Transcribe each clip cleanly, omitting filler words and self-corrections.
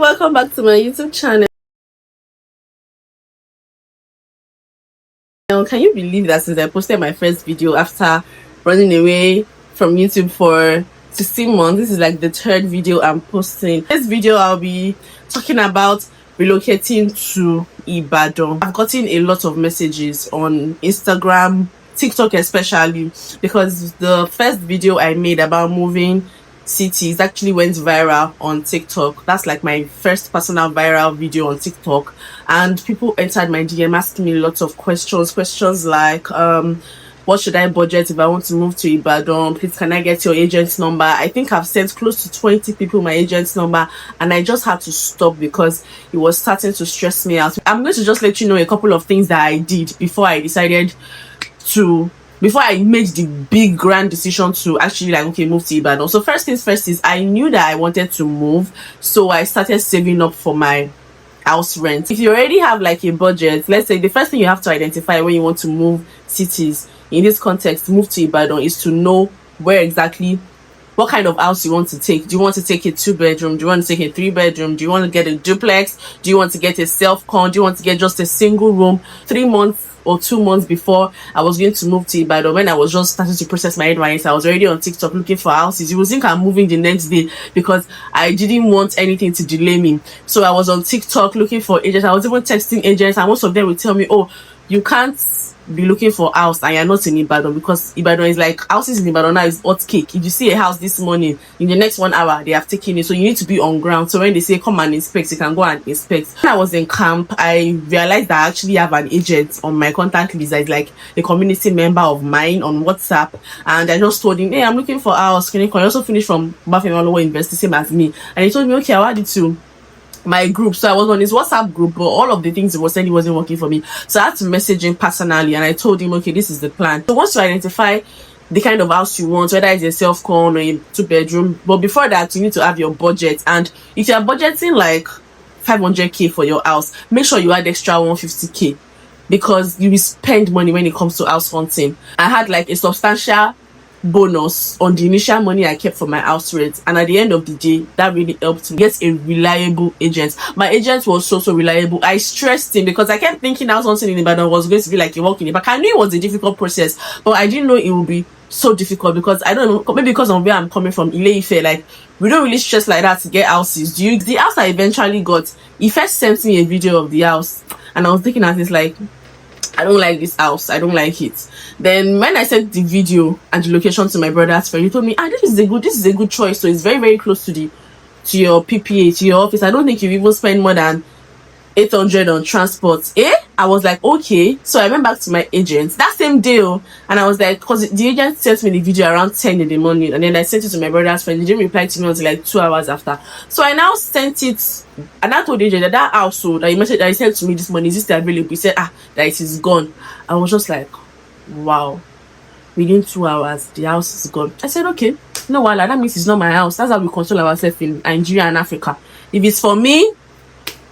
Welcome back to my YouTube channel. Can you believe that since I posted my first video after running away from YouTube for 16 months, this is like the third video I'm posting. This video I'll be talking about relocating to Ibadan. I've gotten a lot of messages on Instagram, TikTok especially, because the first video I made about moving cities actually went viral on TikTok. That's like my first personal viral video on TikTok, and people entered my DM asking me lots of questions like what should I budget if I want to move to Ibadan? Please, can I get your agent's number? I think I've sent close to 20 people my agent's number, and I just had to stop because it was starting to stress me out. I'm going to just let you know a couple of things that I did before I made the big grand decision to actually move to Ibadan. So first things first is I knew that I wanted to move, so I started saving up for my house rent. If you already have like a budget, let's say the first thing you have to identify when you want to move cities, in this context move to Ibadan, is to know where exactly, what kind of house you want to take. Do you want to take a 2-bedroom? Do you want to take a 3-bedroom? Do you want to get a duplex? Do you want to get a self-con? Do you want to get just a single room? 3 months or 2 months before I was going to move to Ibadan, when I was just starting to process my NYS, I was already on TikTok looking for houses. You will think I'm moving the next day because I didn't want anything to delay me. So I was on TikTok looking for agents. I was even texting agents, and most of them would tell me, oh, you can't be looking for a house and you're not in Ibadan, because Ibadan is like, houses in Ibadan now is hot cake. If you see a house this morning, in the next 1 hour they have taken it, so you need to be on ground. So when they say come and inspect, you can go and inspect. When I was in camp, I realized that I actually have an agent on my contact list that is like a community member of mine on WhatsApp, and I just told him, hey, I'm looking for a house. Can you also finish from Bafemalowo University, same as me? And he told me, okay, I'll add it to my group. So I was on his WhatsApp group, but all of the things he was saying, he wasn't working for me. So I had to message him personally, and I told him, okay, this is the plan. So once you identify the kind of house you want, whether it's a self-con or a 2-bedroom, but before that you need to have your budget. And if you're budgeting like 500k for your house, make sure you add extra 150k, because you will spend money when it comes to house hunting. I had like a substantial bonus on the initial money I kept for my house rent, and at the end of the day that really helped me get a reliable agent. My agent was so reliable. I stressed him because I kept thinking house hunting in Ibadan was going to be like a walk in the park. I knew it was a difficult process, but I didn't know it would be so difficult, because I don't know, maybe because of where I'm coming from, Ile-Ife, like we don't really stress like that to get houses. The house I eventually got, he first sent me a video of the house, and I was thinking at this like, I don't like this house, I don't like it. Then when I sent the video and the location to my brother's friend, he told me, this is a good choice. So it's very close to your PPA, to your office. I don't think you even spend more than 800 on transport. I was like, okay. So I went back to my agent that same day, and I was like, because the agent sent me the video around 10 in the morning, and then I sent it to my brother's friend. He didn't reply to me until like 2 hours after. So I now sent it, and I told the agent that house that he sent to me this morning, is this still available? He said that it is gone. I was just like, wow, within 2 hours the house is gone. I said, okay, no, that means it's not my house. That's how we console ourselves in Nigeria and Africa. If it's for me,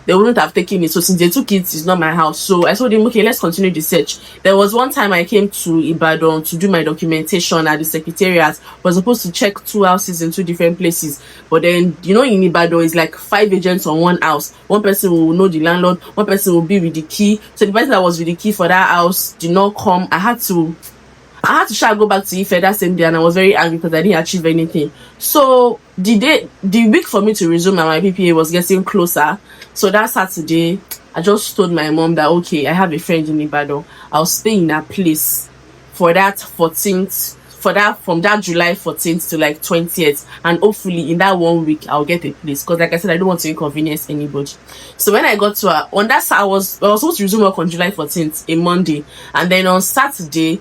they wouldn't have taken it. So since they took it, it's not my house. So I told him, okay, let's continue the search. There was one time I came to Ibadan to do my documentation at the secretariat. I was supposed to check 2 houses in 2 different places, but then in Ibadan it's like 5 agents on one house. One person will know the landlord, one person will be with the key. So the person that was with the key for that house did not come. I had to go back to Ife that same day, and I was very angry because I didn't achieve anything. So the week for me to resume my PPA was getting closer. So that Saturday, I just told my mom that, okay, I have a friend in Ibadan. I'll stay in that place for that 14th, from that July 14th to like 20th, and hopefully in that 1 week I'll get a place, because like I said, I don't want to inconvenience anybody. So when I got to her on that, I was supposed to resume work on July 14th, a Monday, and then on Saturday,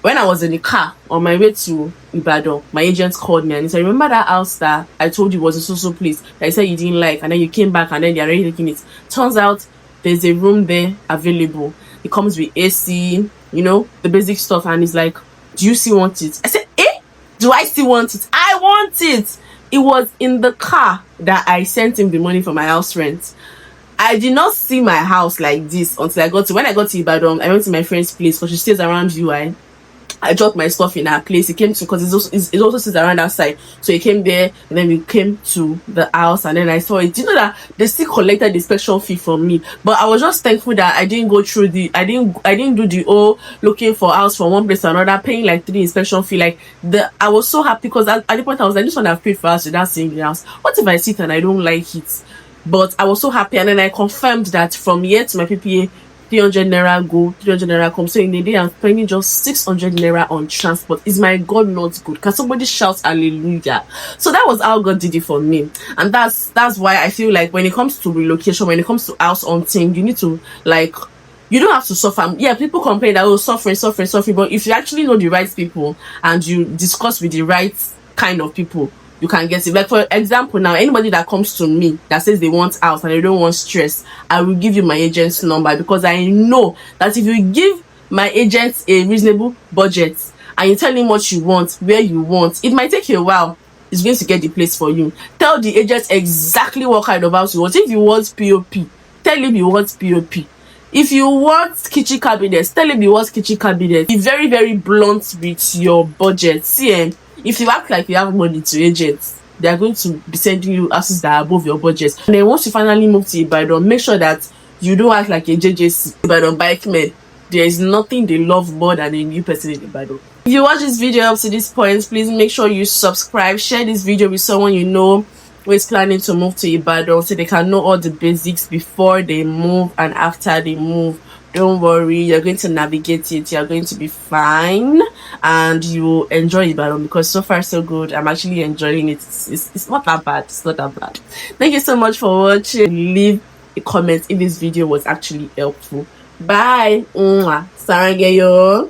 when I was in the car on my way to Ibadan, my agent called me and he said, remember that house that I told you was a so place that I said you didn't like, and then you came back and then they're already taking it? Turns out there's a room there available. It comes with AC, the basic stuff, and he's like, do you still want it? I said, do I still want it? I want it. It was in the car that I sent him the money for my house rent. I did not see my house like this until when I got to Ibadan. I went to my friend's place because she stays around UI. I dropped my stuff in our place. He came to, because it also sits around outside. So he came there, and then we came to the house, and then I saw it. You know that they still collected the inspection fee from me, but I was just thankful that I didn't go through I didn't do the whole looking for house from one place to another, paying like 3 inspection fee. Like I was so happy, because at the point I was like, this one I've paid for house without seeing the house. What if I sit and I don't like it? But I was so happy, and then I confirmed that from here to my PPA, 300 naira go, 300 naira come. So in a day, I'm spending just 600 naira on transport. Is my God not good? Can somebody shout hallelujah? So that was how God did it for me. And that's why I feel like when it comes to relocation, when it comes to house hunting, you need to, like, you don't have to suffer. Yeah, people complain that, oh, suffering. But if you actually know the right people and you discuss with the right kind of people, you can get it. Like, for example, now, anybody that comes to me that says they want house and they don't want stress, I will give you my agent's number, because I know that if you give my agent a reasonable budget and you tell him what you want, where you want, it might take you a while. It's going to get the place for you. Tell the agent exactly what kind of house you want. If you want POP, tell him you want POP. If you want kitchen cabinets, tell him you want kitchen cabinets. Be very, very blunt with your budget. See, if you act like you have money to agents, they are going to be sending you houses that are above your budget. And then once you finally move to Ibadan, make sure that you don't act like a JJC, Ibadan bike man. There is nothing they love more than a new person in Ibadan. If you watch this video up to this point, please make sure you subscribe. Share this video with someone you know who is planning to move to Ibadan, so they can know all the basics before they move and after they move. Don't worry, you're going to navigate it. You're going to be fine, and you enjoy Ibadan, because so far so good. I'm actually enjoying it. It's not that bad. It's not that bad. Thank you so much for watching. Leave a comment if this video was actually helpful. Bye. Sarangeyo.